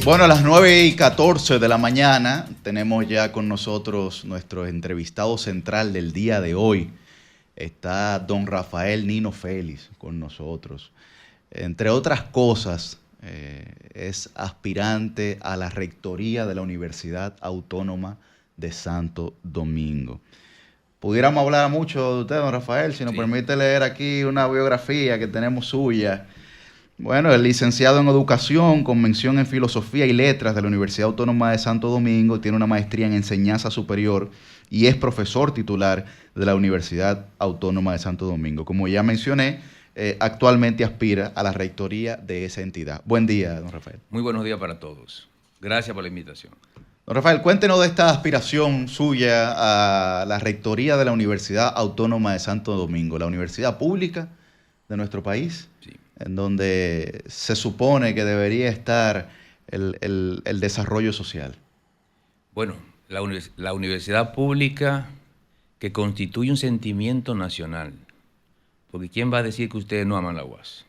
Bueno, a las 9:14 de la mañana tenemos ya con nosotros nuestro entrevistado central del día de hoy. Está don Rafael Nino Félix con nosotros. Entre otras cosas, es aspirante a la rectoría de la Universidad Autónoma de Santo Domingo. Pudiéramos hablar mucho de usted, don Rafael, si nos permite leer aquí una biografía que tenemos suya. Bueno, es licenciado en Educación con mención en Filosofía y Letras de la Universidad Autónoma de Santo Domingo, tiene una maestría en Enseñanza Superior y es profesor titular de la Universidad Autónoma de Santo Domingo. Como ya mencioné, actualmente aspira a la rectoría de esa entidad. Buen día, don Rafael. Muy buenos días para todos. Gracias por la invitación. Don Rafael, cuéntenos de esta aspiración suya a la rectoría de la Universidad Autónoma de Santo Domingo, la universidad pública de nuestro país. Sí. En donde se supone que debería estar el desarrollo social. Bueno, la universidad pública que constituye un sentimiento nacional, porque ¿quién va a decir que ustedes no aman la UAS?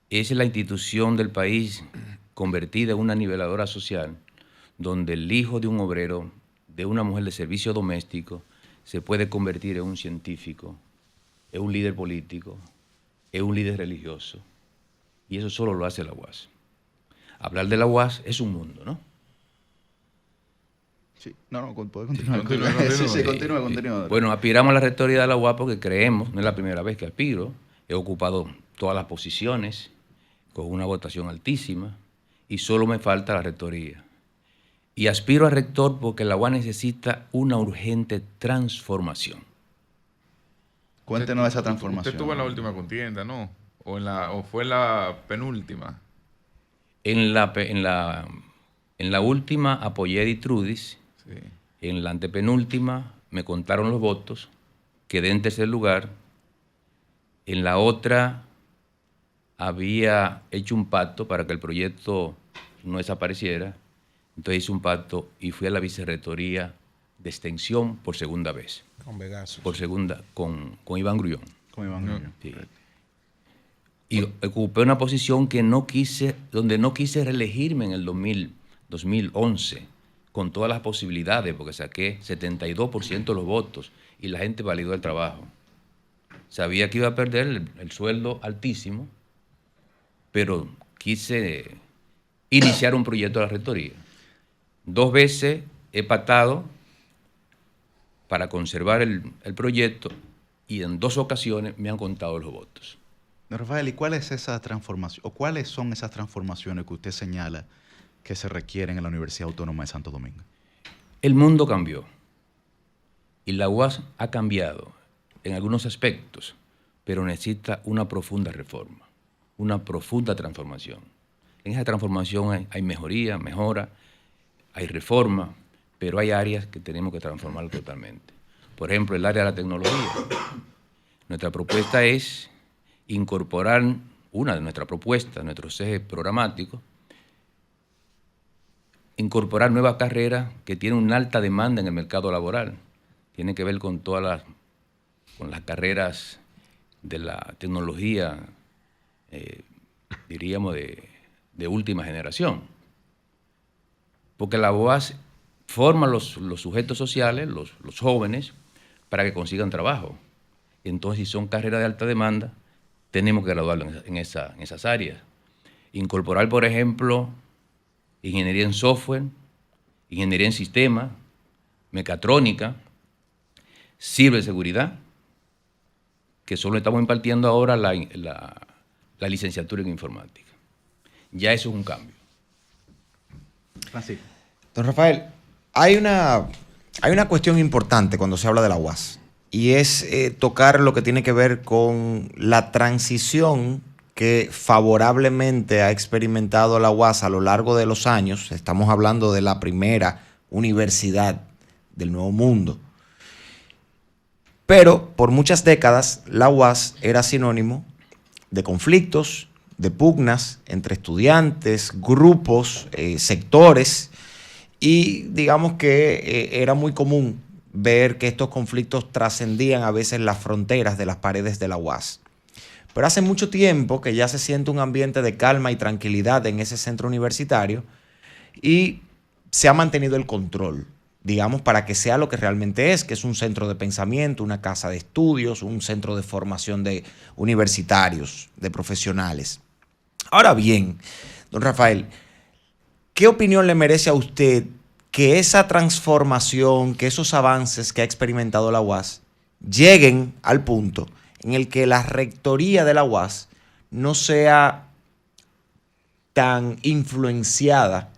Es la institución del país convertida en una niveladora social, donde el hijo de un obrero, de una mujer de servicio doméstico, se puede convertir en un científico, en un líder político, es un líder religioso, y eso solo lo hace la UAS. Hablar de la UAS es un mundo, ¿no? Sí, puede continuar. Sí, continúe. Bueno, aspiramos a la rectoría de la UAS porque creemos, no es la primera vez que aspiro, he ocupado todas las posiciones con una votación altísima y solo me falta la rectoría. Y aspiro a rector porque la UAS necesita una urgente transformación. Cuéntenos esa transformación. Usted estuvo en la última contienda, ¿no? ¿O fue en la penúltima? En la última apoyé a Edith Trudis. Sí. En la antepenúltima me contaron los votos, quedé en tercer lugar. En la otra había hecho un pacto para que el proyecto no desapareciera. Entonces hice un pacto y fui a la vicerrectoría de extensión por segunda vez. Con Vegaso. Por segunda, con Iván Grullón. Con Iván Grullón. Sí. Y ocupé una posición donde no quise reelegirme en el 2011, con todas las posibilidades, porque saqué 72% de los votos y la gente validó el trabajo. Sabía que iba a perder el sueldo altísimo, pero quise iniciar un proyecto de la rectoría. 2 veces he pactado para conservar el proyecto y en 2 ocasiones me han contado los votos. Rafael, ¿y cuál es esa transformación, o cuáles son esas transformaciones que usted señala que se requieren en la Universidad Autónoma de Santo Domingo? El mundo cambió y la UAS ha cambiado en algunos aspectos, pero necesita una profunda reforma, una profunda transformación. En esa transformación hay mejoría, mejora, hay reforma, pero hay áreas que tenemos que transformar totalmente. Por ejemplo, el área de la tecnología. Nuestra propuesta es incorporar, una de nuestras propuestas, nuestros ejes programáticos, incorporar nuevas carreras que tienen una alta demanda en el mercado laboral. Tiene que ver con todas las carreras de la tecnología, diríamos, de última generación. Porque la UAS forma los sujetos sociales, los jóvenes, para que consigan trabajo. Entonces, si son carreras de alta demanda, tenemos que graduarlos en esas áreas. Incorporar, por ejemplo, ingeniería en software, ingeniería en sistemas, mecatrónica, ciberseguridad, que solo estamos impartiendo ahora la licenciatura en informática. Ya eso es un cambio. Francisco. Don Rafael, hay una cuestión importante cuando se habla de la UAS y es tocar lo que tiene que ver con la transición que favorablemente ha experimentado la UAS a lo largo de los años. Estamos hablando de la primera universidad del Nuevo Mundo. Pero por muchas décadas la UAS era sinónimo de conflictos, de pugnas entre estudiantes, grupos, sectores, y digamos que era muy común ver que estos conflictos trascendían a veces las fronteras de las paredes de la UAS. Pero hace mucho tiempo que ya se siente un ambiente de calma y tranquilidad en ese centro universitario y se ha mantenido el control, digamos, para que sea lo que realmente es, que es un centro de pensamiento, una casa de estudios, un centro de formación de universitarios, de profesionales. Ahora bien, don Rafael, ¿qué opinión le merece a usted que esa transformación, que esos avances que ha experimentado la UAS lleguen al punto en el que la rectoría de la UAS no sea tan influenciada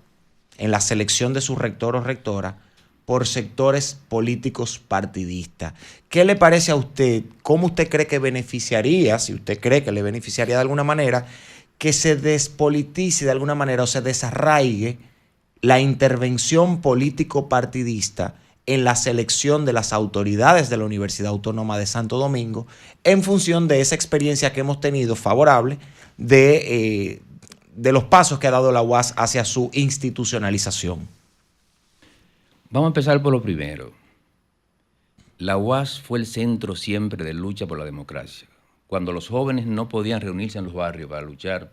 en la selección de su rector o rectora por sectores políticos partidistas? ¿Qué le parece a usted? ¿Cómo usted cree que beneficiaría, si usted cree que le beneficiaría de alguna manera, que se despolitice de alguna manera o se desarraigue la intervención político-partidista en la selección de las autoridades de la Universidad Autónoma de Santo Domingo en función de esa experiencia que hemos tenido favorable de los pasos que ha dado la UAS hacia su institucionalización? Vamos a empezar por lo primero. La UAS fue el centro siempre de lucha por la democracia. Cuando los jóvenes no podían reunirse en los barrios para luchar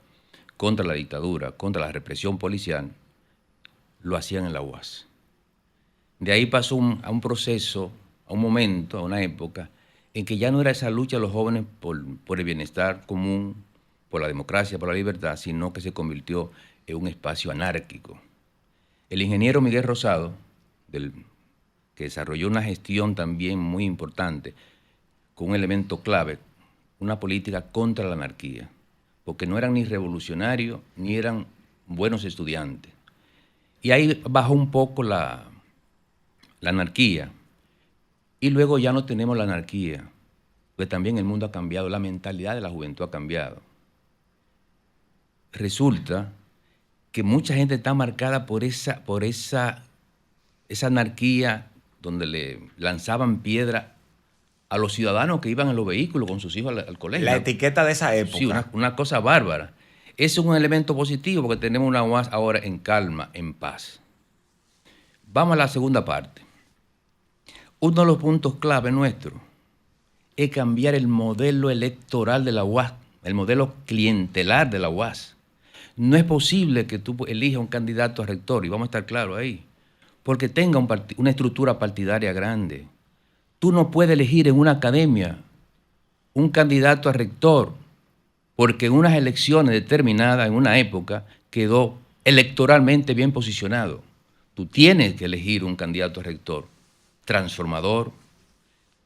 contra la dictadura, contra la represión policial, lo hacían en la UAS. De ahí pasó a un proceso, a un momento, a una época, en que ya no era esa lucha de los jóvenes por el bienestar común, por la democracia, por la libertad, sino que se convirtió en un espacio anárquico. El ingeniero Miguel Rosado, que desarrolló una gestión también muy importante, con un elemento clave, una política contra la anarquía, porque no eran ni revolucionarios ni eran buenos estudiantes. Y ahí bajó un poco la anarquía. Y luego ya no tenemos la anarquía, porque también el mundo ha cambiado, la mentalidad de la juventud ha cambiado. Resulta que mucha gente está marcada por esa anarquía donde le lanzaban piedra a los ciudadanos que iban en los vehículos con sus hijos al colegio. La etiqueta de esa época. Sí, una cosa bárbara. Ese es un elemento positivo porque tenemos una UAS ahora en calma, en paz. Vamos a la segunda parte. Uno de los puntos clave nuestros es cambiar el modelo electoral de la UAS, el modelo clientelar de la UAS. No es posible que tú elijas un candidato a rector, y vamos a estar claros ahí, porque tenga una estructura partidaria grande. Tú no puedes elegir en una academia un candidato a rector porque en unas elecciones determinadas, en una época, quedó electoralmente bien posicionado. Tú tienes que elegir un candidato a rector transformador,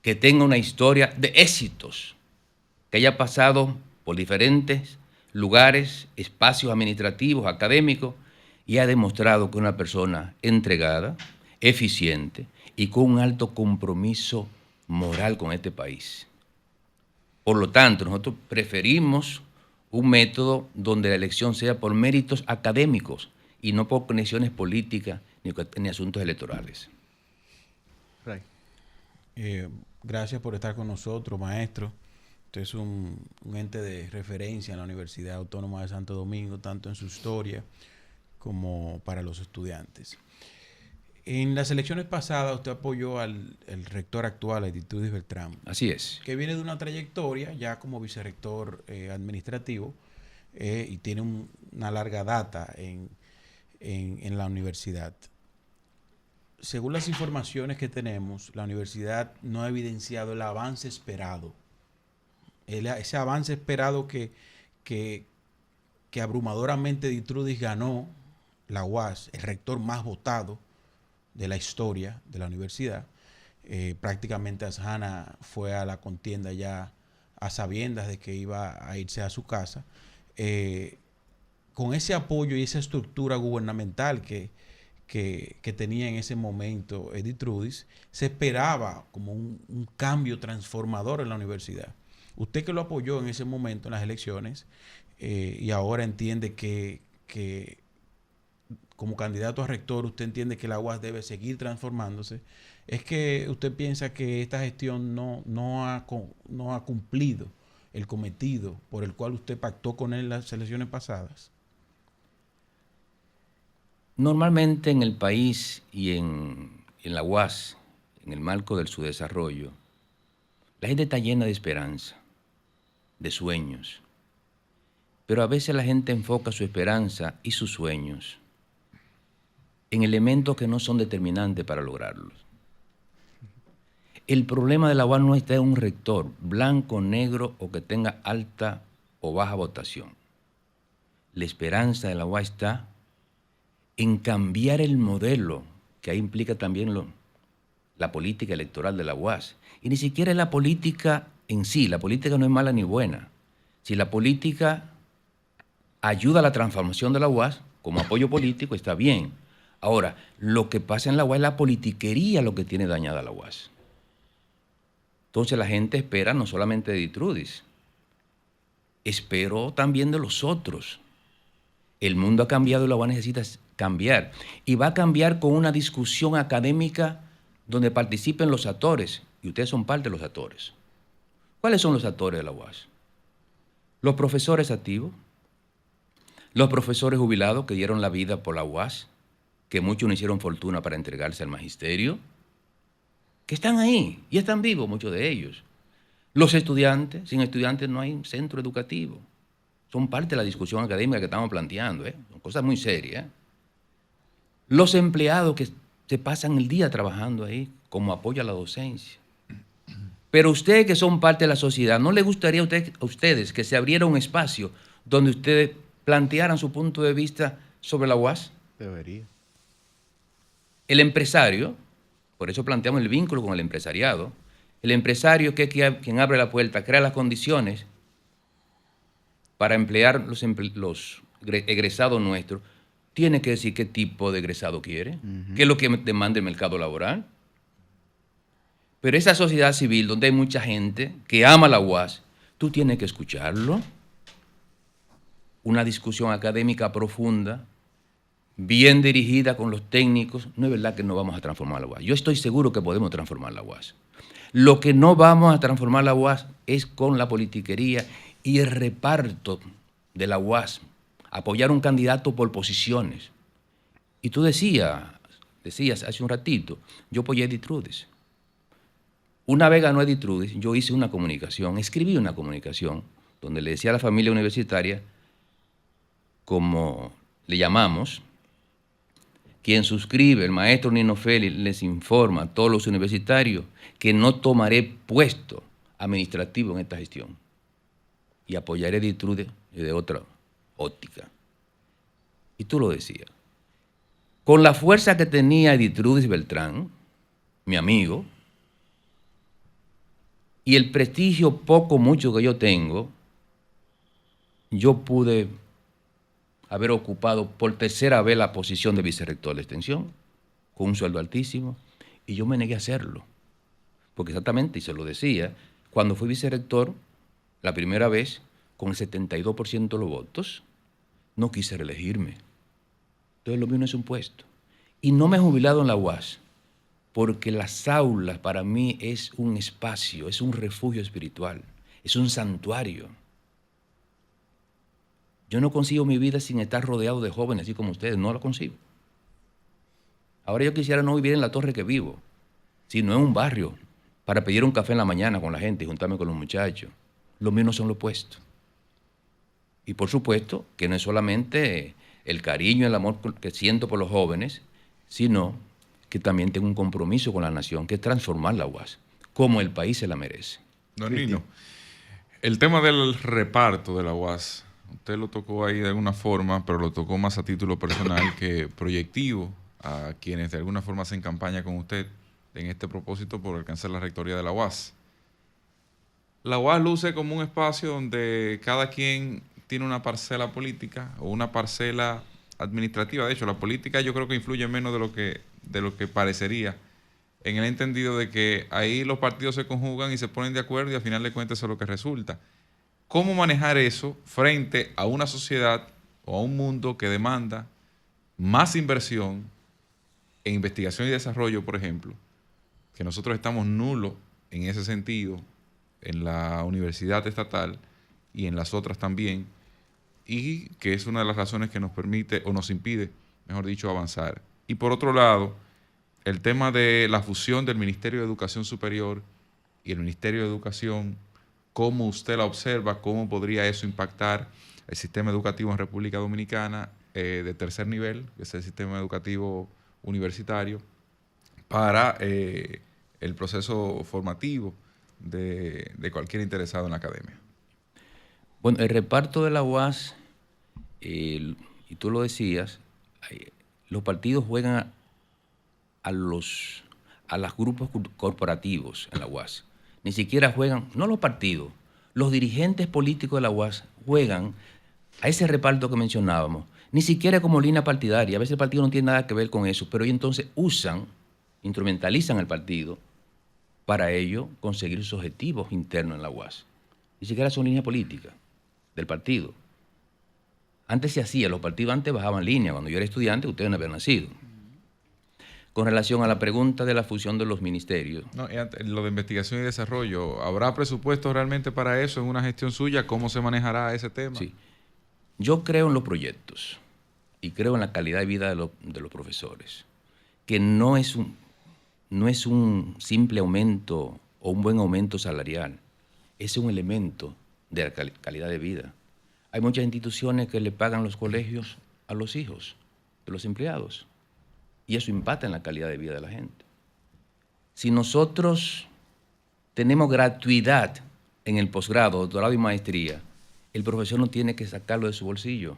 que tenga una historia de éxitos, que haya pasado por diferentes lugares, espacios administrativos, académicos, y ha demostrado que es una persona entregada, eficiente y con un alto compromiso moral con este país. Por lo tanto, nosotros preferimos un método donde la elección sea por méritos académicos y no por conexiones políticas ni asuntos electorales. Gracias por estar con nosotros, maestro. Usted es un ente de referencia en la Universidad Autónoma de Santo Domingo, tanto en su historia como para los estudiantes. En las elecciones pasadas usted apoyó al rector actual, a Editrudis Beltrán. Así es. Que viene de una trayectoria ya como vicerrector administrativo y tiene una larga data en la universidad. Según las informaciones que tenemos, la universidad no ha evidenciado el avance esperado. Ese avance esperado que abrumadoramente Editrudis ganó la UAS, el rector más votado de la historia de la universidad. Prácticamente Asjana fue a la contienda ya a sabiendas de que iba a irse a su casa. Con ese apoyo y esa estructura gubernamental que tenía en ese momento Editrudis, se esperaba como un cambio transformador en la universidad. Usted que lo apoyó en ese momento en las elecciones y ahora entiende que como candidato a rector usted entiende que la UAS debe seguir transformándose, ¿es que usted piensa que esta gestión no ha cumplido el cometido por el cual usted pactó con él en las elecciones pasadas? Normalmente en el país y en la UAS, en el marco de su desarrollo, la gente está llena de esperanza. de sueños. Pero a veces la gente enfoca su esperanza y sus sueños en elementos que no son determinantes para lograrlos. El problema de la UAS no está en un rector, blanco, negro o que tenga alta o baja votación. La esperanza de la UAS está en cambiar el modelo, que ahí implica también la política electoral de la UAS. Y ni siquiera es la política en sí, la política no es mala ni buena. Si la política ayuda a la transformación de la UAS como apoyo político, está bien. Ahora, lo que pasa en la UAS es la politiquería lo que tiene dañada la UAS. Entonces la gente espera no solamente de Ditrudis, espero también de los otros. El mundo ha cambiado y la UAS necesita cambiar. Y va a cambiar con una discusión académica donde participen los actores. Y ustedes son parte de los actores. ¿Cuáles son los actores de la UAS? Los profesores activos, los profesores jubilados que dieron la vida por la UAS, que muchos no hicieron fortuna para entregarse al magisterio, que están ahí y están vivos muchos de ellos. Los estudiantes, sin estudiantes no hay centro educativo. Son parte de la discusión académica que estamos planteando, son cosas muy serias. Los empleados que se pasan el día trabajando ahí como apoyo a la docencia. Pero ustedes que son parte de la sociedad, ¿no les gustaría a ustedes que se abriera un espacio donde ustedes plantearan su punto de vista sobre la UAS? Debería. El empresario, por eso planteamos el vínculo con el empresariado, el empresario que es quien abre la puerta, crea las condiciones para emplear los egresados nuestros, tiene que decir qué tipo de egresado quiere, qué es lo que demanda el mercado laboral. Pero esa sociedad civil, donde hay mucha gente que ama la UAS, tú tienes que escucharlo. Una discusión académica profunda, bien dirigida con los técnicos, no es verdad que no vamos a transformar la UAS. Yo estoy seguro que podemos transformar la UAS. Lo que no vamos a transformar la UAS es con la politiquería y el reparto de la UAS, apoyar un candidato por posiciones. Y tú decías hace un ratito, yo apoyé a Ditrudis. Una vez ganó Ditrudis, yo hice una comunicación, escribí una comunicación, donde le decía a la familia universitaria, como le llamamos, quien suscribe, el maestro Nino Félix, les informa a todos los universitarios que no tomaré puesto administrativo en esta gestión y apoyaré a Ditrudis de otra óptica. Y tú lo decías. Con la fuerza que tenía Ditrudis Beltrán, mi amigo, y el prestigio poco mucho que yo tengo, yo pude haber ocupado por tercera vez la posición de vicerrector de extensión, con un sueldo altísimo, y yo me negué a hacerlo. Porque exactamente, y se lo decía, cuando fui vicerrector, la primera vez, con el 72% de los votos, no quise reelegirme. Entonces lo mío no es un puesto. Y no me he jubilado en la UAS, porque las aulas para mí es un espacio, es un refugio espiritual, es un santuario. Yo no consigo mi vida sin estar rodeado de jóvenes así como ustedes, no lo consigo. Ahora yo quisiera no vivir en la torre que vivo, sino en un barrio, para pedir un café en la mañana con la gente y juntarme con los muchachos. Los míos no son lo opuesto. Y por supuesto que no es solamente el cariño y el amor que siento por los jóvenes, sino que también tengo un compromiso con la nación, que es transformar la UAS, como el país se la merece. Don Nino, el tema del reparto de la UAS, usted lo tocó ahí de alguna forma, pero lo tocó más a título personal que proyectivo a quienes de alguna forma hacen campaña con usted en este propósito por alcanzar la rectoría de la UAS. La UAS luce como un espacio donde cada quien tiene una parcela política o una parcela administrativa. De hecho, la política yo creo que influye menos de lo que parecería, en el entendido de que ahí los partidos se conjugan y se ponen de acuerdo y al final de cuentas eso es lo que resulta. ¿Cómo manejar eso frente a una sociedad o a un mundo que demanda más inversión en investigación y desarrollo, por ejemplo, que nosotros estamos nulos en ese sentido en la universidad estatal y en las otras también, y que es una de las razones que nos permite o nos impide, mejor dicho, avanzar? Y por otro lado, el tema de la fusión del Ministerio de Educación Superior y el Ministerio de Educación cómo usted la observa, cómo podría eso impactar el sistema educativo en República Dominicana de tercer nivel, que es el sistema educativo universitario, para el proceso formativo de cualquier interesado en la academia. Bueno, el reparto de la UAS, y tú lo decías, los partidos juegan a los grupos corporativos en la UAS. Ni siquiera juegan, no los partidos, los dirigentes políticos de la UAS juegan a ese reparto que mencionábamos, ni siquiera como línea partidaria. A veces el partido no tiene nada que ver con eso, pero ellos entonces instrumentalizan el partido para ello conseguir sus objetivos internos en la UAS. Ni siquiera son líneas políticas del partido. Antes se hacía, los partidos antes bajaban línea. Cuando yo era estudiante, ustedes no habían nacido. Con relación a la pregunta de la fusión de los ministerios. No, lo de investigación y desarrollo, ¿habrá presupuesto realmente para eso en una gestión suya? ¿Cómo se manejará ese tema? Sí. Yo creo en los proyectos y creo en la calidad de vida de los profesores, que no es un simple aumento o un buen aumento salarial, es un elemento de la calidad de vida. Hay muchas instituciones que le pagan los colegios a los hijos de los empleados y eso impacta en la calidad de vida de la gente. Si nosotros tenemos gratuidad en el posgrado, doctorado y maestría, el profesor no tiene que sacarlo de su bolsillo,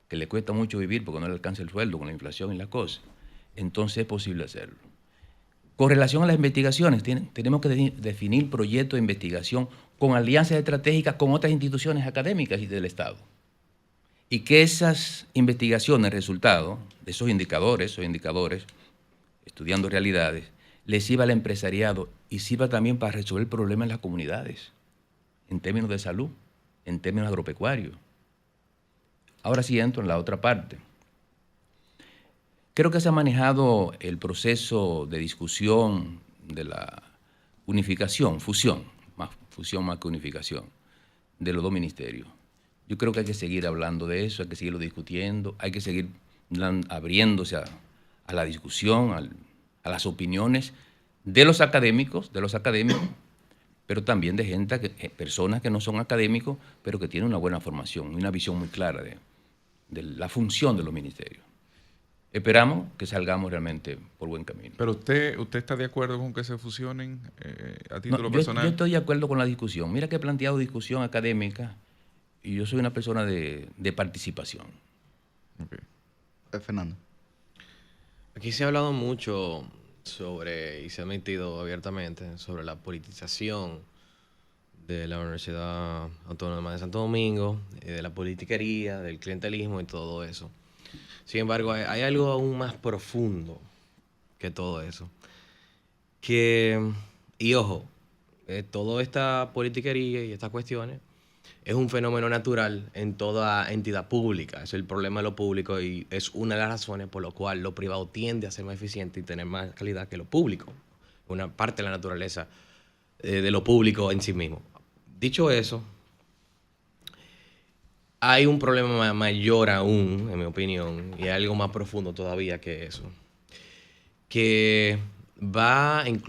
que le cuesta mucho vivir porque no le alcanza el sueldo con la inflación y las cosas. Entonces es posible hacerlo. Con relación a las investigaciones, tenemos que definir proyectos de investigación con alianzas estratégicas con otras instituciones académicas y del Estado. Y que esas investigaciones, resultado de esos indicadores, estudiando realidades, les sirva al empresariado y sirva también para resolver problemas en las comunidades, en términos de salud, en términos agropecuarios. Ahora sí entro en la otra parte. Creo que se ha manejado el proceso de discusión de la unificación, fusión más que unificación, de los dos ministerios. Yo creo que hay que seguir hablando de eso, hay que seguirlo discutiendo, hay que seguir abriéndose a la discusión, a las opiniones de los académicos, pero también de personas que no son académicos, pero que tienen una buena formación y una visión muy clara de la función de los ministerios. Esperamos que salgamos realmente por buen camino. Pero usted está de acuerdo con que se fusionen a título personal. Yo estoy de acuerdo con la discusión. Mira que he planteado discusión académica y yo soy una persona de participación. Okay. Fernando. Aquí se ha hablado mucho y se ha metido abiertamente sobre la politización de la Universidad Autónoma de Santo Domingo, de la politiquería, del clientelismo y todo eso. Sin embargo, hay algo aún más profundo que todo eso. Y ojo, toda esta politiquería y estas cuestiones es un fenómeno natural en toda entidad pública. Es el problema de lo público y es una de las razones por lo cual lo privado tiende a ser más eficiente y tener más calidad que lo público. Una parte de la naturaleza de lo público en sí mismo. Dicho eso, hay un problema mayor aún, en mi opinión, y algo más profundo todavía que eso, que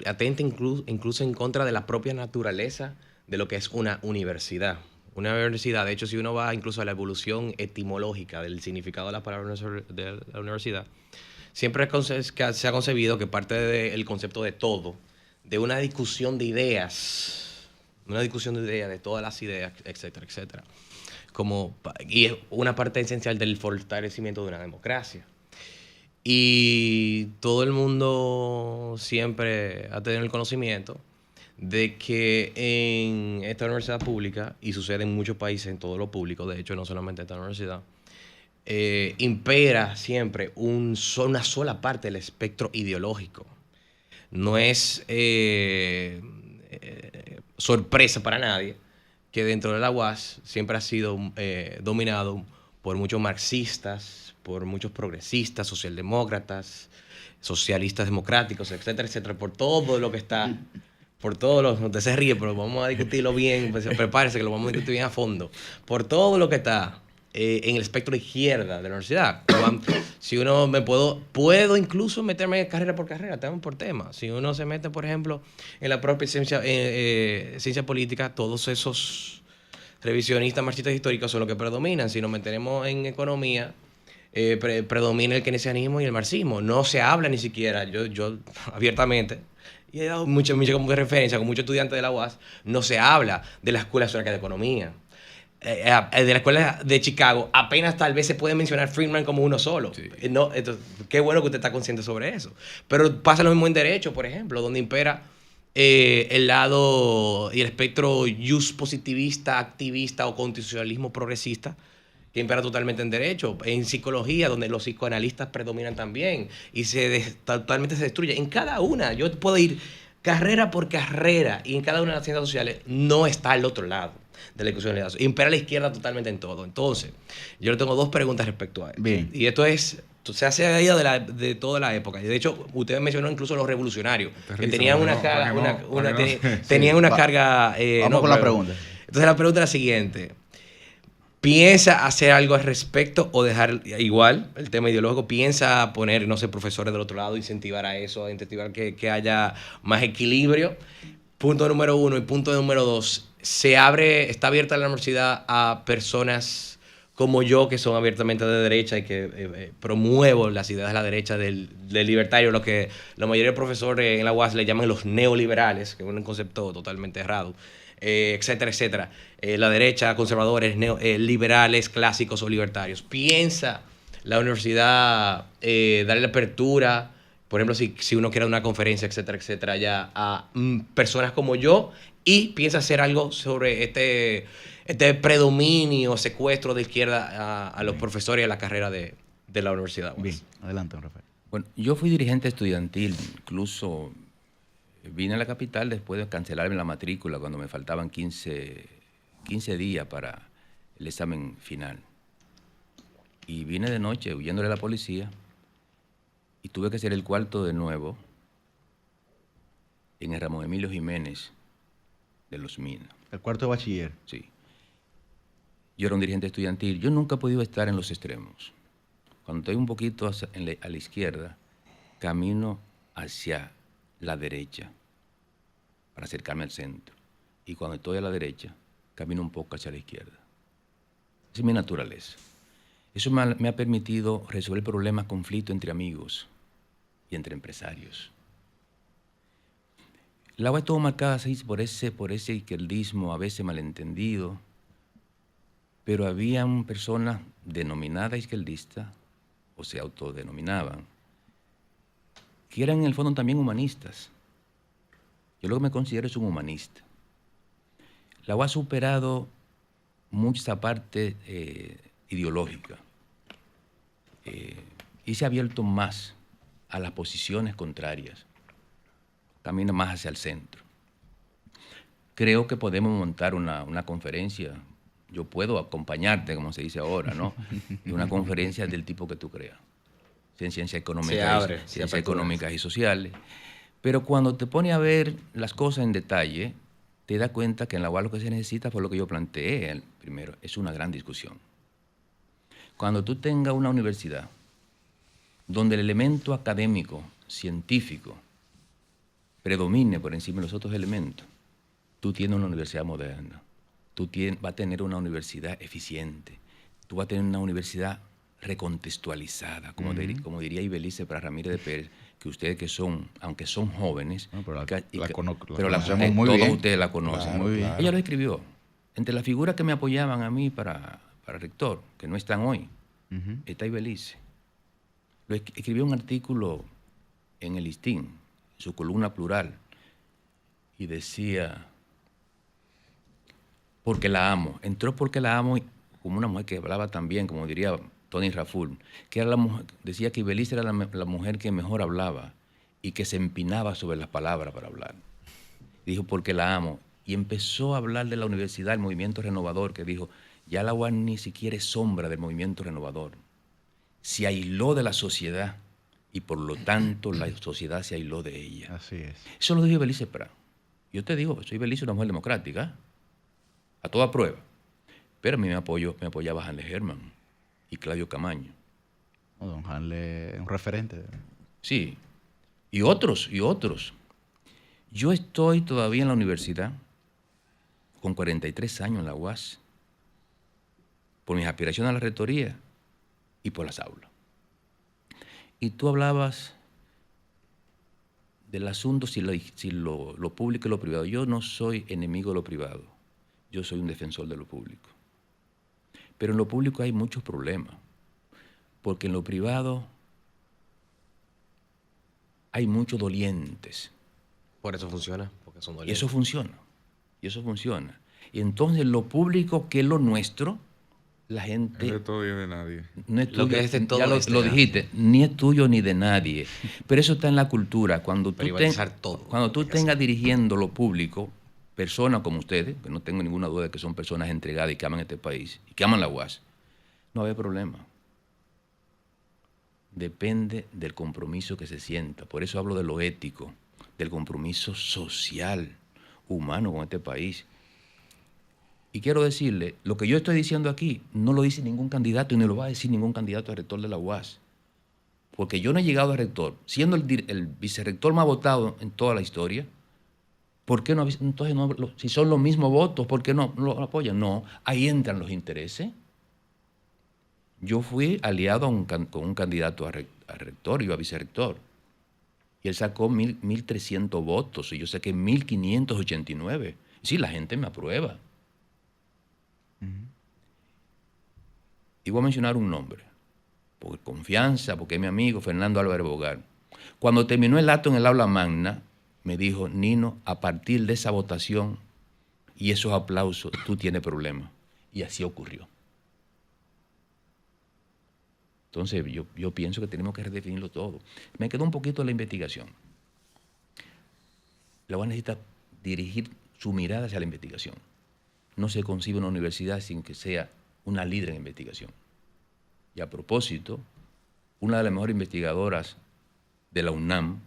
atenta incluso en contra de la propia naturaleza de lo que es una universidad. Una universidad, de hecho, si uno va incluso a la evolución etimológica del significado de la palabra de la universidad, siempre se ha concebido que parte del concepto de todo, de una discusión de ideas, de todas las ideas, etcétera, etcétera. Y es una parte esencial del fortalecimiento de una democracia. Y todo el mundo siempre ha tenido el conocimiento de que en esta universidad pública, y sucede en muchos países, en todo lo público, de hecho no solamente en esta universidad, impera siempre una sola parte del espectro ideológico. No es sorpresa para nadie que dentro de la UAS siempre ha sido dominado por muchos marxistas, por muchos progresistas, socialdemócratas, socialistas democráticos, etcétera, etcétera, por todo lo que está, usted se ríe, pero vamos a discutirlo bien, pues, prepárese que lo vamos a discutir bien a fondo, por todo lo que está en el espectro izquierda de la universidad. Si uno puedo incluso meterme carrera por carrera, tema por tema. Si uno se mete, por ejemplo, en la propia ciencia política, todos esos revisionistas marxistas históricos son los que predominan. Si nos metemos en economía, predomina el keynesianismo y el marxismo. No se habla ni siquiera, yo abiertamente, y he dado mucha como referencia con muchos estudiantes de la UAS, no se habla de la Escuela Sueca de Economía. De la Escuela de Chicago, apenas tal vez se puede mencionar Friedman como uno solo. Sí. No, entonces, qué bueno que usted está consciente sobre eso. Pero pasa lo mismo en Derecho, por ejemplo, donde impera el lado y el espectro jus positivista, activista o constitucionalismo progresista, que impera totalmente en Derecho. En Psicología, donde los psicoanalistas predominan también y totalmente se destruye. En cada una, yo puedo ir carrera por carrera y en cada una de las ciencias sociales no está al otro lado de la discusión. Impera la izquierda totalmente en todo. Entonces, yo le tengo dos preguntas respecto a eso. Bien. Y esto se hace ahí de toda la época. Y de hecho, usted mencionó incluso los revolucionarios, que tenían una carga. Tenían una carga. Vamos con la pregunta. Entonces, la pregunta es la siguiente. ¿Piensa hacer algo al respecto o dejar igual el tema ideológico? ¿Piensa poner, no sé, profesores del otro lado, incentivar a eso, incentivar que haya más equilibrio? Punto número 1. Y punto número 2. ¿Está abierta la universidad a personas como yo, que son abiertamente de derecha y que promuevo las ideas de la derecha del libertario, lo que la mayoría de profesores en la UAS le llaman los neoliberales, que es un concepto totalmente errado, etcétera, etcétera? La derecha, conservadores, liberales, clásicos o libertarios. ¿Piensa la universidad darle la apertura, por ejemplo, si uno quiere una conferencia, etcétera, etcétera, ya a personas como yo? ¿Y piensa hacer algo sobre este predominio, secuestro de izquierda a los profesores y a la carrera de la universidad? Bien, adelante, Rafael. Bueno, yo fui dirigente estudiantil, incluso vine a la capital después de cancelarme la matrícula cuando me faltaban 15 días para el examen final. Y vine de noche huyéndole a la policía y tuve que hacer el cuarto de nuevo en el Ramón Emilio Jiménez de Los Minas. El cuarto de bachiller. Sí. Yo era un dirigente estudiantil. Yo nunca he podido estar en los extremos. Cuando estoy un poquito a la izquierda, camino hacia la derecha para acercarme al centro. Y cuando estoy a la derecha, camino un poco hacia la izquierda. Esa es mi naturaleza. Eso me ha permitido resolver problemas, conflictos entre amigos y entre empresarios. La UAS estuvo marcada así por ese izquierdismo a veces malentendido, pero habían personas denominadas izquierdistas, o se autodenominaban, que eran en el fondo también humanistas. Yo lo que me considero es un humanista. La UAS ha superado mucha parte ideológica y se ha abierto más a las posiciones contrarias. Camina más hacia el centro. Creo que podemos montar una conferencia. Yo puedo acompañarte, como se dice ahora, ¿no? De una conferencia del tipo que tú creas. En ciencias económicas y sociales. Pero cuando te pones a ver las cosas en detalle, te das cuenta que en la UAS lo que se necesita, por lo que yo planteé primero, es una gran discusión. Cuando tú tengas una universidad donde el elemento académico, científico, predomine por encima de los otros elementos, tú tienes una universidad moderna, vas a tener una universidad eficiente, tú vas a tener una universidad recontextualizada, como diría Ibelice para Ramírez de Pérez, que ustedes que son, aunque son jóvenes, todos ustedes la conocen. Claro, muy bien. Ella lo escribió. Entre las figuras que me apoyaban a mí para rector, que no están hoy, está Ibelice. Escribió un artículo en el Listín, su columna Plural, y decía, porque la amo. Entró porque la amo como una mujer que hablaba también, como diría Tony Raful, que era decía que Ibelice era la mujer que mejor hablaba y que se empinaba sobre las palabras para hablar. Dijo, porque la amo. Y empezó a hablar de la universidad, el movimiento renovador, que dijo, ya la UAS ni siquiera es sombra del movimiento renovador. Se aisló de la sociedad y por lo tanto la sociedad se aisló de ella. Así es. Eso lo dijo Ibelice Prat. Yo te digo, soy Ibelice una mujer democrática, a toda prueba. Pero a mí me apoyaba Hanle Herman y Claudio Camaño. Oh, don Hanle es un referente. Sí, y otros. Yo estoy todavía en la universidad, con 43 años en la UAS, por mis aspiraciones a la rectoría y por las aulas. Y tú hablabas del asunto si lo público y lo privado. Yo no soy enemigo de lo privado, yo soy un defensor de lo público. Pero en lo público hay muchos problemas, porque en lo privado hay muchos dolientes. Por eso funciona, porque son Y dolientes. eso funciona. Y entonces lo público, que es lo nuestro, la Es gente de todo y es de nadie. no es Lo tuyo, que es de todo ya es de lo nadie. dijiste, ni es tuyo ni de nadie. Pero eso está en la cultura. Cuando Privatizar todo. Cuando tú Hay que tengas dirigiendo lo público, personas como ustedes, que no tengo ninguna duda de que son personas entregadas y que aman este país, y que aman la UAS, no va a haber problema. Depende del compromiso que se sienta. Por eso hablo de lo ético, del compromiso social, humano con este país. Y quiero decirle, lo que yo estoy diciendo aquí no lo dice ningún candidato y no lo va a decir ningún candidato a rector de la UAS. Porque yo no he llegado a rector, siendo el vicerrector más votado en toda la historia. ¿Por qué no? Entonces, si son los mismos votos, ¿por qué no lo apoyan? No, ahí entran los intereses. Yo fui aliado con un candidato a rector y a vicerrector. Y él sacó 1.300 votos y yo saqué 1.589. Sí, la gente me aprueba. Y voy a mencionar un nombre, por confianza, porque es mi amigo, Fernando Álvarez Bogar. Cuando terminó el acto en el aula magna, me dijo, Nino, a partir de esa votación y esos aplausos, tú tienes problemas. Y así ocurrió. Entonces, yo pienso que tenemos que redefinirlo todo. Me quedó un poquito la investigación. La UAS necesita dirigir su mirada hacia la investigación. No se concibe una universidad sin que sea una líder en investigación. Y a propósito, una de las mejores investigadoras de la UNAM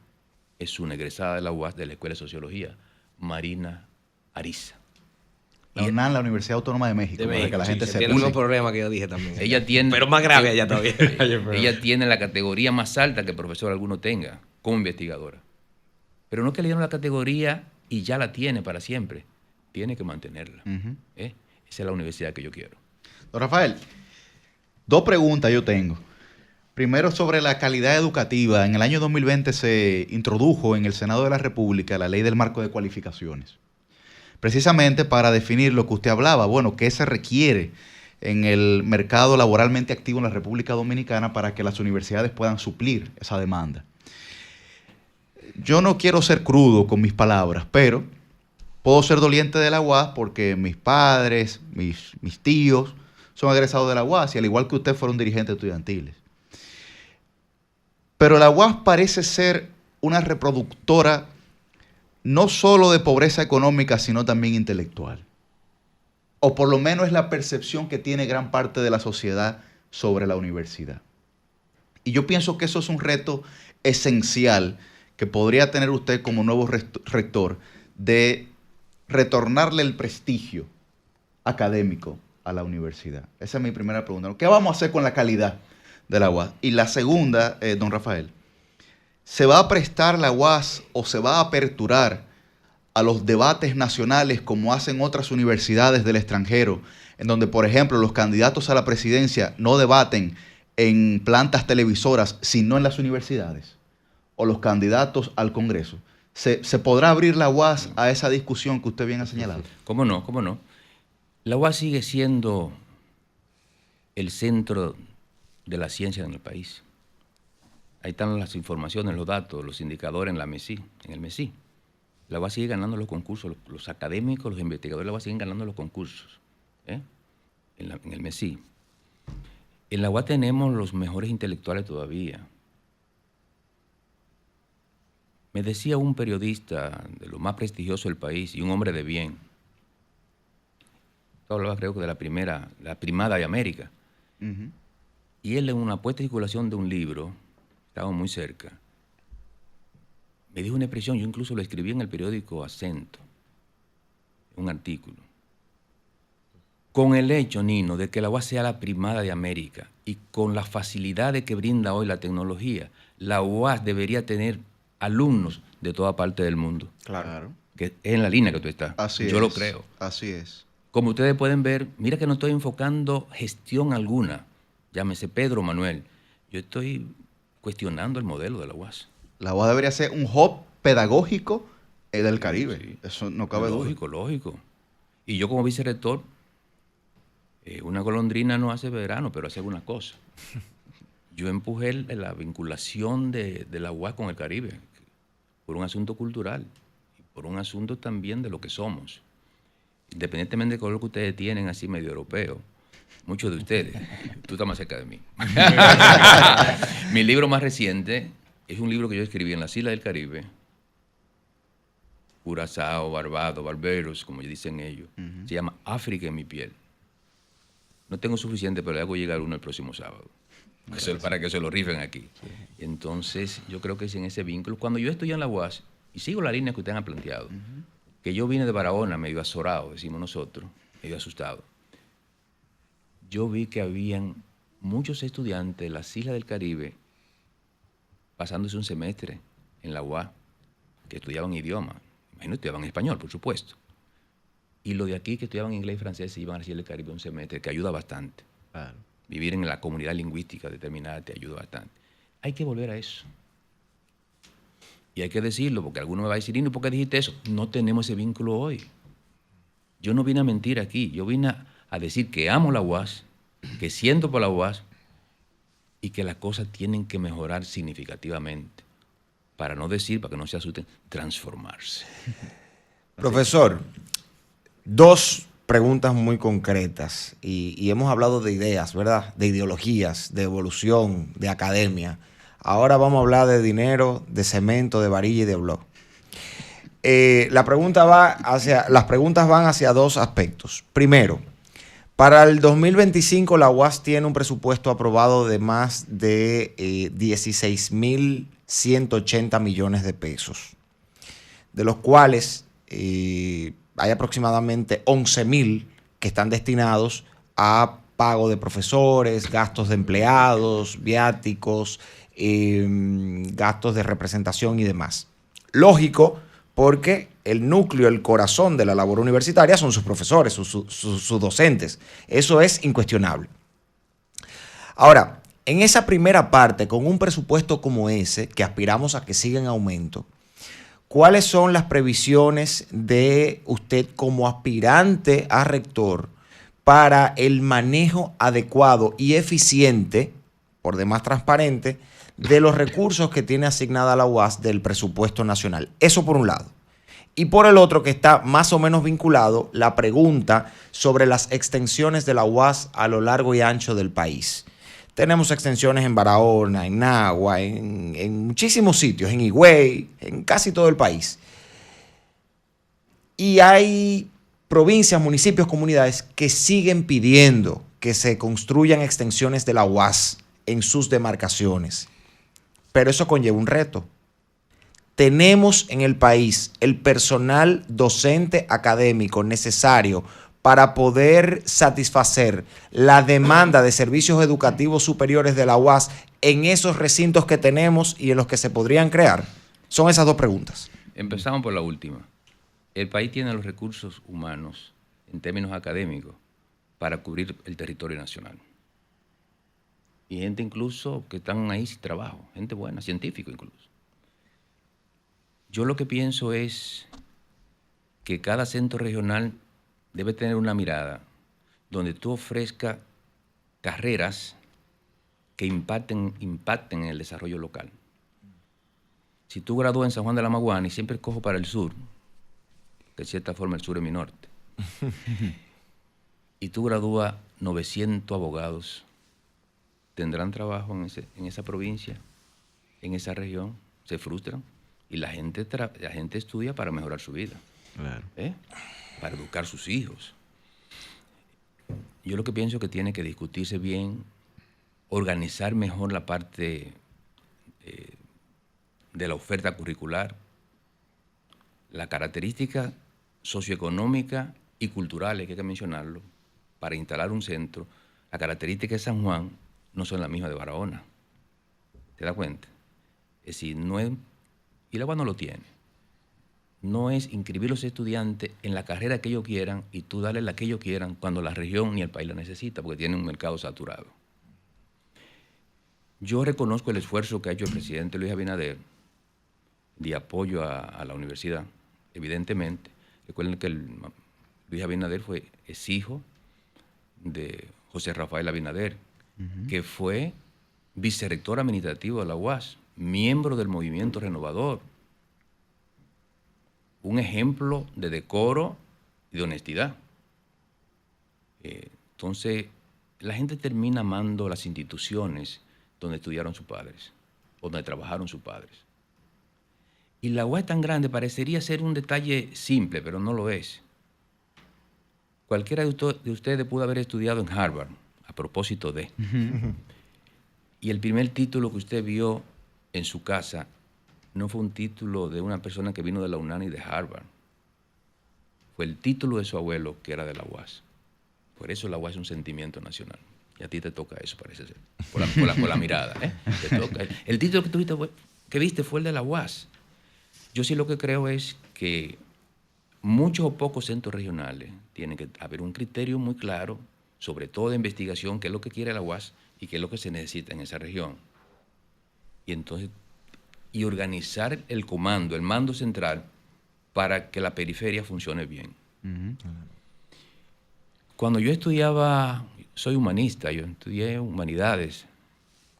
es una egresada de la UAS, de la Escuela de Sociología, Marina Ariza. La UNAM, la Universidad Autónoma de México, De para México, que la gente sí, sepa. tiene el mismo Sí. problema que yo dije también. Ella tiene, Pero más grave allá todavía. ella tiene la categoría más alta que el profesor alguno tenga como investigadora. Pero no es que le dieron la categoría y ya la tiene para siempre. Tiene que mantenerla. Esa es la universidad que yo quiero. Don Rafael, dos preguntas yo tengo. Primero, sobre la calidad educativa. En el año 2020 se introdujo en el Senado de la República la Ley del Marco de Cualificaciones, precisamente para definir lo que usted hablaba. Bueno, qué se requiere en el mercado laboralmente activo en la República Dominicana para que las universidades puedan suplir esa demanda. Yo no quiero ser crudo con mis palabras, pero puedo ser doliente de la UAS porque mis padres, mis tíos son egresados de la UAS y al igual que usted fueron dirigentes estudiantiles. Pero la UAS parece ser una reproductora no solo de pobreza económica, sino también intelectual. O por lo menos es la percepción que tiene gran parte de la sociedad sobre la universidad. Y yo pienso que eso es un reto esencial que podría tener usted como nuevo rector, de retornarle el prestigio académico a la universidad. Esa es mi primera pregunta. ¿Qué vamos a hacer con la calidad de la UAS? Y la segunda, don Rafael, ¿se va a prestar la UAS o se va a aperturar a los debates nacionales como hacen otras universidades del extranjero, en donde, por ejemplo, los candidatos a la presidencia no debaten en plantas televisoras, sino en las universidades? ¿O los candidatos al Congreso? ¿Se podrá abrir la UAS a esa discusión que usted bien ha señalado? ¿Cómo no? ¿Cómo no? La UAS sigue siendo el centro de la ciencia en el país. Ahí están las informaciones, los datos, los indicadores en el MESI. La UAS sigue ganando los concursos, los académicos, los investigadores de la UAS siguen ganando los concursos, en el MESI. En la UAS tenemos los mejores intelectuales todavía. Me decía un periodista de lo más prestigioso del país y un hombre de bien, hablaba creo que de la primada de América, y él en una puesta en circulación de un libro, estaba muy cerca, me dijo una expresión, yo incluso lo escribí en el periódico Acento, un artículo. Con el hecho, Nino, de que la UAS sea la primada de América y con las facilidades que brinda hoy la tecnología, la UAS debería tener alumnos de toda parte del mundo. Claro. Que es en la línea que tú estás. Así Yo es. lo creo. Así es. Como ustedes pueden ver, mira que no estoy enfocando gestión alguna, llámese Pedro Manuel. Yo estoy cuestionando el modelo de la UAS. La UAS debería ser un hub pedagógico del Caribe. Sí. Eso no cabe duda. Lógico, lógico. Y yo como vicerrector, una golondrina no hace verano, pero hace alguna cosa. Yo empujé la vinculación de la UAS con el Caribe por un asunto cultural y por un asunto también de lo que somos. Independientemente del color que ustedes tienen, así medio europeo, muchos de ustedes, tú estás más cerca de mí. Mi libro más reciente es un libro que yo escribí en las Islas del Caribe, Curazao, Barbados, Barbados, como dicen ellos. Se llama África en mi piel. No tengo suficiente, pero le hago llegar uno el próximo sábado. Para que se lo rifen aquí. Sí. Entonces, yo creo que es en ese vínculo. Cuando yo estudié en la UAS, y sigo la línea que ustedes han planteado, que yo vine de Barahona medio azorado, decimos nosotros, medio asustado. Yo vi que habían muchos estudiantes de las Islas del Caribe pasándose un semestre en la UAS, que estudiaban idioma. Imagino que estudiaban español, por supuesto. Y los de aquí que estudiaban inglés y francés se iban a las Islas del Caribe un semestre, que ayuda bastante. Claro. Vivir en la comunidad lingüística determinada te ayuda bastante. Hay que volver a eso. Y hay que decirlo, porque alguno me va a decir, ¿y por qué dijiste eso? No tenemos ese vínculo hoy. Yo no vine a mentir aquí. Yo vine a decir que amo la UAS, que siento por la UAS y que las cosas tienen que mejorar significativamente. Para no decir, para que no se asusten, transformarse. Profesor, dos preguntas muy concretas y hemos hablado de ideas, ¿verdad? De ideologías, de evolución, de academia. Ahora vamos a hablar de dinero, de cemento, de varilla y de blog. Las preguntas van hacia dos aspectos. Primero, para el 2025 la UAS tiene un presupuesto aprobado de más de 16.180 millones de pesos, de los cuales hay aproximadamente 11.000 que están destinados a pago de profesores, gastos de empleados, viáticos, gastos de representación y demás. Lógico, porque el núcleo, el corazón de la labor universitaria son sus profesores, sus docentes. Eso es incuestionable. Ahora, en esa primera parte, con un presupuesto como ese, que aspiramos a que siga en aumento, ¿cuáles son las previsiones de usted como aspirante a rector para el manejo adecuado y eficiente, por demás transparente, de los recursos que tiene asignada la UAS del presupuesto nacional? Eso por un lado. Y por el otro, que está más o menos vinculado, la pregunta sobre las extensiones de la UAS a lo largo y ancho del país. Tenemos extensiones en Barahona, en Nagua, en muchísimos sitios, en Higüey, en casi todo el país. Y hay provincias, municipios, comunidades que siguen pidiendo que se construyan extensiones de la UAS en sus demarcaciones. Pero eso conlleva un reto. Tenemos en el país el personal docente académico necesario para poder satisfacer la demanda de servicios educativos superiores de la UAS en esos recintos que tenemos y en los que se podrían crear. Son esas dos preguntas. Empezamos por la última. El país tiene los recursos humanos, en términos académicos, para cubrir el territorio nacional. Y gente incluso que están ahí sin trabajo, gente buena, científico incluso. Yo lo que pienso es que cada centro regional debe tener una mirada donde tú ofrezcas carreras que impacten en el desarrollo local. Si tú gradúas en San Juan de la Maguana, y siempre cojo para el sur, que de cierta forma el sur es mi norte, y tú gradúas 900 abogados, ¿tendrán trabajo en esa provincia, en esa región? ¿Se frustran? Y la gente estudia para mejorar su vida. Claro. Para educar a sus hijos. Yo lo que pienso que tiene que discutirse bien, organizar mejor la parte de la oferta curricular, la característica socioeconómica y culturales, que hay que mencionarlo, para instalar un centro, las características de San Juan no son las mismas de Barahona. ¿Te das cuenta? Es decir, no es, y la UAS no lo tiene. No es inscribir a los estudiantes en la carrera que ellos quieran y tú darles la que ellos quieran cuando la región ni el país la necesita, porque tiene un mercado saturado. Yo reconozco el esfuerzo que ha hecho el presidente Luis Abinader de apoyo a la universidad, evidentemente. Recuerden que Luis Abinader es hijo de José Rafael Abinader, que fue vicerrector administrativo de la UAS, miembro del Movimiento Renovador. Un ejemplo de decoro y de honestidad. Entonces, la gente termina amando las instituciones donde estudiaron sus padres, o donde trabajaron sus padres. Y la UAS tan grande parecería ser un detalle simple, pero no lo es. Cualquiera de ustedes pudo haber estudiado en Harvard, a propósito de. Y el primer título que usted vio en su casa no fue un título de una persona que vino de la UNAM y de Harvard. Fue el título de su abuelo, que era de la UAS. Por eso la UAS es un sentimiento nacional. Y a ti te toca eso, parece ser. Por la mirada, ¿eh? Te toca. El título que viste fue el de la UAS. Yo sí lo que creo es que muchos o pocos centros regionales tienen que haber un criterio muy claro, sobre todo de investigación, qué es lo que quiere la UAS y qué es lo que se necesita en esa región. Y entonces, y organizar el comando, el mando central, para que la periferia funcione bien. Cuando yo estudiaba, soy humanista, yo estudié humanidades,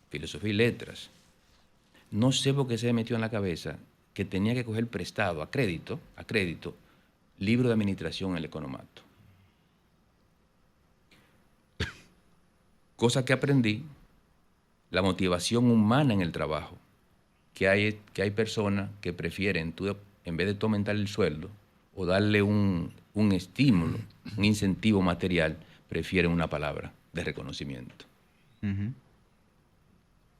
filosofía y letras. No sé por qué se me metió en la cabeza que tenía que coger prestado a crédito, libro de administración en el economato. Cosa que aprendí, la motivación humana en el trabajo, que hay personas que prefieren, en vez de tú aumentar el sueldo o darle un estímulo, un incentivo material, prefieren una palabra de reconocimiento. Entonces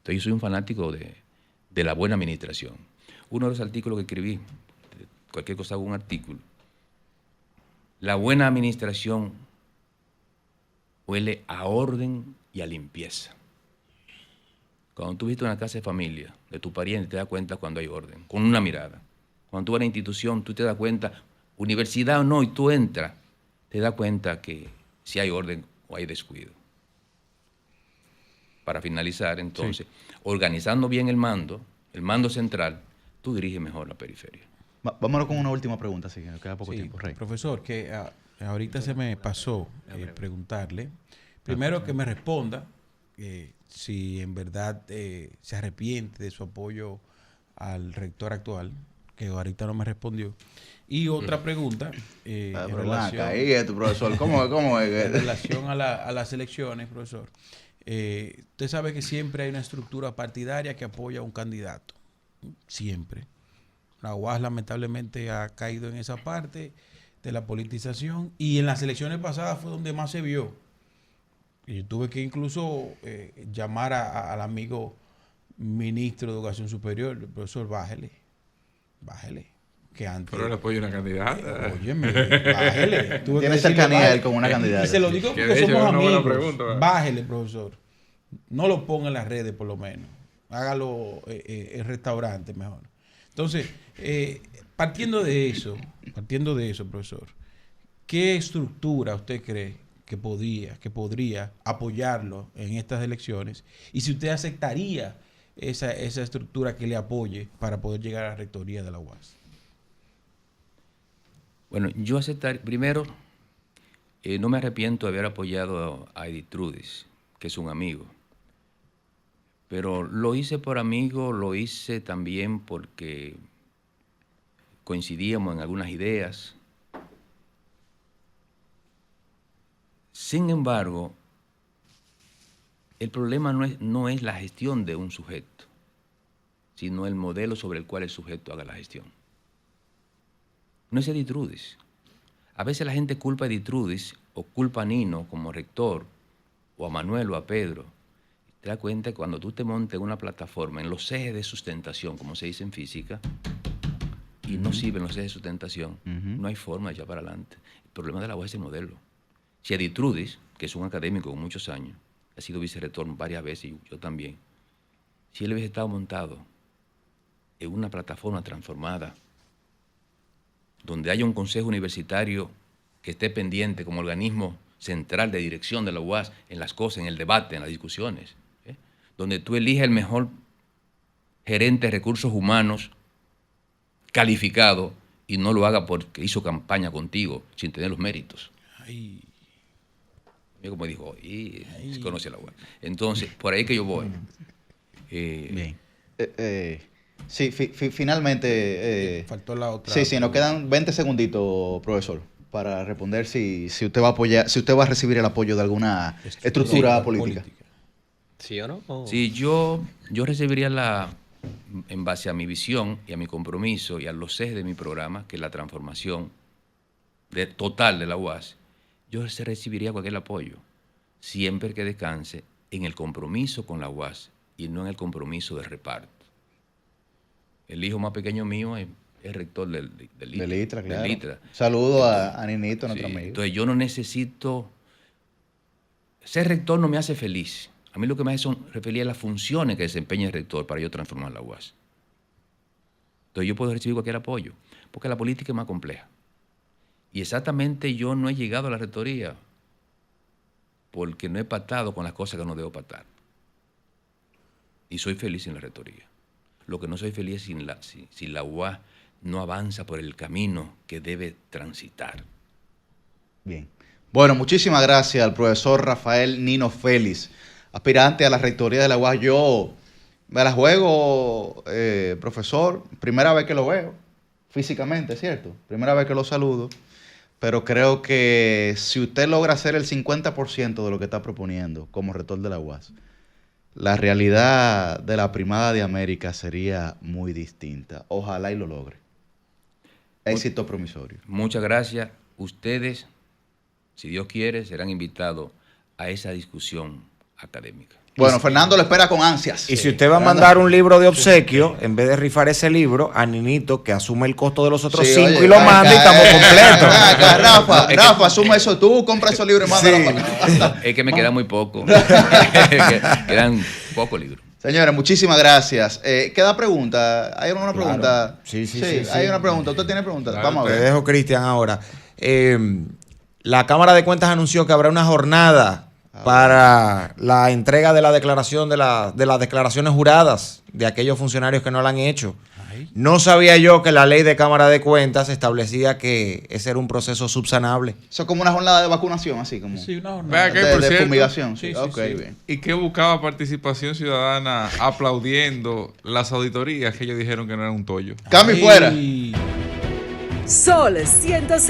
yo soy un fanático de la buena administración. Uno de los artículos que escribí, cualquier cosa hago un artículo, la buena administración huele a orden y a limpieza. Cuando tú visitas una casa de familia de tu pariente, te das cuenta cuando hay orden, con una mirada. Cuando tú vas a la institución, tú te das cuenta, universidad o no, y tú entras, te das cuenta que si hay orden o hay descuido. Para finalizar, entonces, organizando bien el mando central, tú diriges mejor la periferia. Vámonos con una última pregunta, así que nos queda poco tiempo, Rey. Profesor, que ahorita se me pasó preguntarle, primero que me responda si en verdad se arrepiente de su apoyo al rector actual, que ahorita no me respondió. Y otra pregunta en relación a las elecciones, profesor. Usted sabe que siempre hay una estructura partidaria que apoya a un candidato. Siempre. La UAS lamentablemente ha caído en esa parte de la politización y en las elecciones pasadas fue donde más se vio. Y yo tuve que incluso llamar al amigo ministro de Educación Superior, el profesor, bájele. Que antes, pero él apoya una candidata. Óyeme, bájele. Tiene cercanía él con una candidata. Y se lo digo porque somos amigos. Pregunta, bájele, profesor. No lo ponga en las redes, por lo menos. Hágalo en restaurante mejor. Entonces, partiendo de eso, profesor, ¿qué estructura usted cree que podría apoyarlo en estas elecciones? Y si usted aceptaría esa estructura que le apoye para poder llegar a la rectoría de la UAS. Bueno, yo aceptaría, primero, no me arrepiento de haber apoyado a Edith Trudis, que es un amigo. Pero lo hice por amigo, lo hice también porque coincidíamos en algunas ideas. Sin embargo, el problema no es la gestión de un sujeto, sino el modelo sobre el cual el sujeto haga la gestión. No es Edith Trudis. A veces la gente culpa a Edith Trudis o culpa a Nino como rector, o a Manuel o a Pedro. Te das cuenta que cuando tú te montes en una plataforma, en los ejes de sustentación, como se dice en física, y no sirven los ejes de sustentación, no hay forma de echar para adelante. El problema de la UAS es el modelo. si Editrudis, que es un académico con muchos años, ha sido vicerrector varias veces y yo también, si él hubiese estado montado en una plataforma transformada, donde haya un consejo universitario que esté pendiente como organismo central de dirección de la UAS en las cosas, en el debate, en las discusiones, donde tú eliges el mejor gerente de recursos humanos calificado y no lo haga porque hizo campaña contigo sin tener los méritos. Ay. Mira como dijo, y se conoce la UAS. Entonces, por ahí que yo voy. Bien. Sí, finalmente... Faltó la otra. Sí, nos quedan 20 segunditos, profesor, para responder si usted va a apoyar, si usted va a recibir el apoyo de alguna estructura política. ¿Sí o no? ¿O? Sí, yo recibiría en base a mi visión y a mi compromiso y a los ejes de mi programa, que es la transformación total de la UAS, yo recibiría cualquier apoyo, siempre que descanse en el compromiso con la UAS y no en el compromiso de reparto. El hijo más pequeño mío es rector del Litra, claro. del Litra. Saludo a Ninito, nuestro amigo. Entonces yo no necesito... Ser rector no me hace feliz. A mí lo que me hace referir a las funciones que desempeña el rector para yo transformar la UAS. Entonces yo puedo recibir cualquier apoyo, porque la política es más compleja. Y exactamente yo no he llegado a la rectoría porque no he patado con las cosas que no debo patar. Y soy feliz sin la rectoría. Lo que no soy feliz es si la UAS no avanza por el camino que debe transitar. Bien. Bueno, muchísimas gracias al profesor Rafael Nino Félix, aspirante a la rectoría de la UAS. Yo me la juego, profesor, primera vez que lo veo, físicamente, ¿cierto? Primera vez que lo saludo, pero creo que si usted logra hacer el 50% de lo que está proponiendo como rector de la UAS, la realidad de la Primada de América sería muy distinta. Ojalá y lo logre. Éxito promisorio. Muchas gracias. Ustedes, si Dios quiere, serán invitados a esa discusión académica. Bueno, Fernando lo espera con ansias. Y si usted va a mandar un libro de obsequio, en vez de rifar ese libro, a Ninito, que asume el costo de los otros 5 oye, y lo manda y estamos completos. Rafa, asume eso tú, compra esos libros y mándalo para acá. Es que me queda muy poco. Quedan pocos libros. Señores, muchísimas gracias. ¿Queda pregunta? ¿Hay alguna pregunta? Sí. Hay una pregunta. ¿Usted tiene preguntas? Claro, Vamos a Te ver. dejo, Cristian, ahora. La Cámara de Cuentas anunció que habrá una jornada para la entrega de la declaración de las declaraciones juradas de aquellos funcionarios que no la han hecho. Ay. No sabía yo que la ley de Cámara de Cuentas establecía que ese era un proceso subsanable. Eso es como una jornada de vacunación, así como. Sí, una jornada. Vea que, por de cierto, fumigación. Sí, Sí, sí, ok, sí. bien. y que buscaba participación ciudadana aplaudiendo las auditorías que ellos dijeron que no era un tollo. Cambio y Ay. fuera. Sol 106.